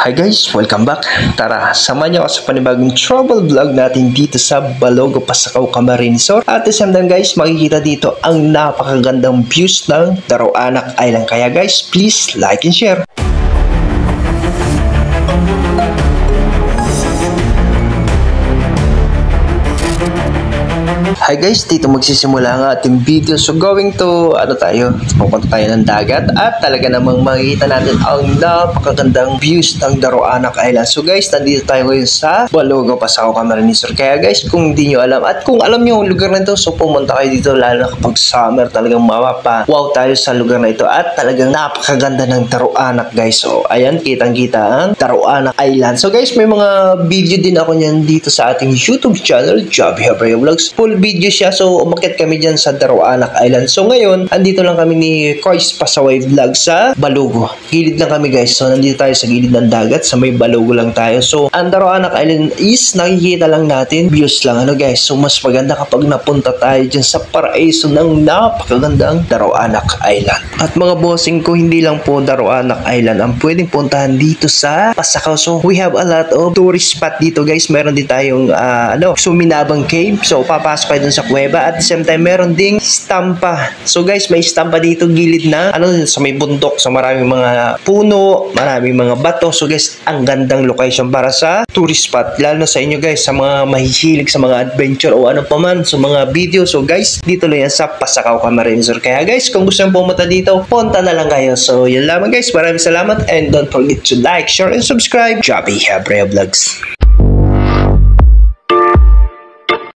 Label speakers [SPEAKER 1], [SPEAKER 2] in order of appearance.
[SPEAKER 1] Hi guys, welcome back. Tara, samahan niyo ako sa panibagong travel vlog natin dito sa Balogo, Pasakaw, Camarines Resort. At the same time guys, makikita dito ang napakagandang views ng Daroanak Island. Kaya guys, please like and share. Hi guys, dito magsisimula ang ating video. So going to, pupunta tayo ng dagat at talaga namang makikita natin ang napakagandang views ng Daroanak Island. So guys, nandito tayo ngayon sa Balogo, Pasakaw, Camarines Resort. Kaya guys, kung hindi nyo alam at kung alam nyo ang lugar na ito, so pumunta kayo dito lalo na kapag summer. Talagang wow tayo sa lugar na ito at talagang napakaganda ng Daroanak guys. So ayan, kitang-kita ang Daroanak Island. So guys, may mga video din ako niyan dito sa ating YouTube channel, Joby Habreo Vlogs. Full video siya, so umakyat kami dyan sa Daroanak Island. So ngayon, andito lang kami ni Kois Pasaway Vlog sa Balogo. Gilid lang kami guys, so nandito tayo sa gilid ng dagat, sa may Balogo lang tayo. So ang Daroanak Island is nakikita lang natin, views lang guys. So mas maganda kapag napunta tayo dyan sa paraiso ng napakagandang Daroanak Island. At mga bossing ko, hindi lang po Daroanak Island ang pwedeng puntahan dito sa Pasakaw. So we have a lot of tourist spot dito guys. Meron din tayong Suminabang Cave. So papasok kayo dun sa kuweba. At the same time, meron ding stampa. So guys, may stampa dito gilid na sa may bundok. So maraming mga puno, maraming mga bato. So guys, ang gandang location para sa tourist spot. Lalo na sa inyo guys, sa mga mahihilig sa mga adventure o ano pa man, sa mga video. So guys, dito lang yan sa Pasakaw, Camarines Resort. Kaya guys, kung gusto nyo pumunta dito, punta na lang kayo. So yun lamang guys, maraming salamat and don't forget to like, share, and subscribe. Joby Habreo Vlogs.